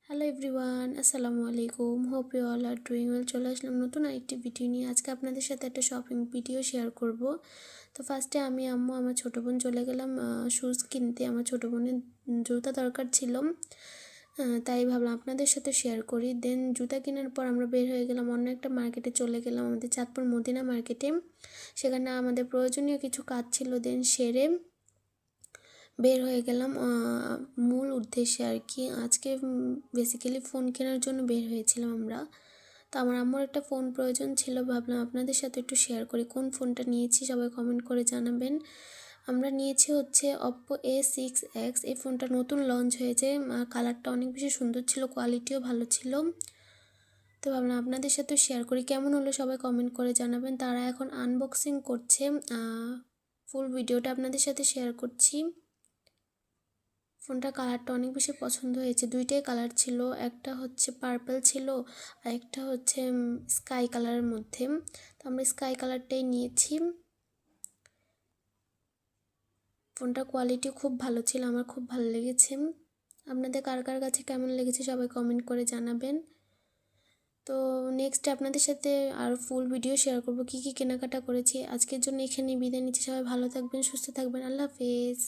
Hello everyone, আসসালামু আলাইকুম। Hope you all are doing well. চলে আসলাম নতুন আরেকটি ভিডিও নিয়ে। আজকে আপনাদের সাথে একটা শপিং ভিডিও শেয়ার করব। তো ফার্স্টে আমি আম্মু আমার ছোটো বোন চলে গেলাম শুজ কিনতে। আমার ছোটো বোনের জুতা দরকার ছিল, তাই ভাবলাম আপনাদের সাথে শেয়ার করি। দেন জুতা কেনার পর আমরা বের হয়ে গেলাম, অন্য একটা মার্কেটে চলে গেলাম, আমাদের চাঁদপুর মদিনা মার্কেটে। সেখানে আমাদের প্রয়োজনীয় কিছু কাজ ছিল, দেন সেরে বের হয়ে গেলাম মূল উদ্দেশ্যে আর কি। আজকে বেসিক্যালি ফোন কেনার জন্য বের হয়েছিলাম আমরা। তো আমার আম্মুর একটা ফোন প্রয়োজন ছিল, ভাবলাম আপনাদের সাথে একটু শেয়ার করি। কোন ফোনটা নিয়েছি সবাই কমেন্ট করে জানাবেন। আমরা নিয়েছি হচ্ছে Oppo A6X। এই ফোনটা নতুন লঞ্চ হয়েছে, কালারটা অনেক বেশি সুন্দর ছিল, কোয়ালিটিও ভালো ছিল। তো ভাবলাম আপনাদের সাথে শেয়ার করি, কেমন হলো সবাই কমেন্ট করে জানাবেন। তারা এখন আনবক্সিং করছে, ফুল ভিডিওটা আপনাদের সাথে শেয়ার করছি। ফোনটার কালারটা অনেক বেশি পছন্দ হয়েছে, দুইটাই কালার ছিল, একটা হচ্ছে পার্পল ছিল আর একটা হচ্ছে স্কাই কালারের মধ্যে। তো আমরা স্কাই কালারটাই নিয়েছি। ফোনটার কোয়ালিটি খুব ভালো ছিল, আমার খুব ভালো লেগেছে। আপনাদের কার কার কাছে কেমন লেগেছে সবাই কমেন্ট করে জানাবেন। তো নেক্সট আপনাদের সাথে আর ফুল ভিডিও শেয়ার করব কী কী কেনাকাটা করেছি। আজকের জন্য এখানেই বিদায় নিচ্ছি, সবাই ভালো থাকবেন, সুস্থ থাকবেন, আল্লাহ হাফেজ।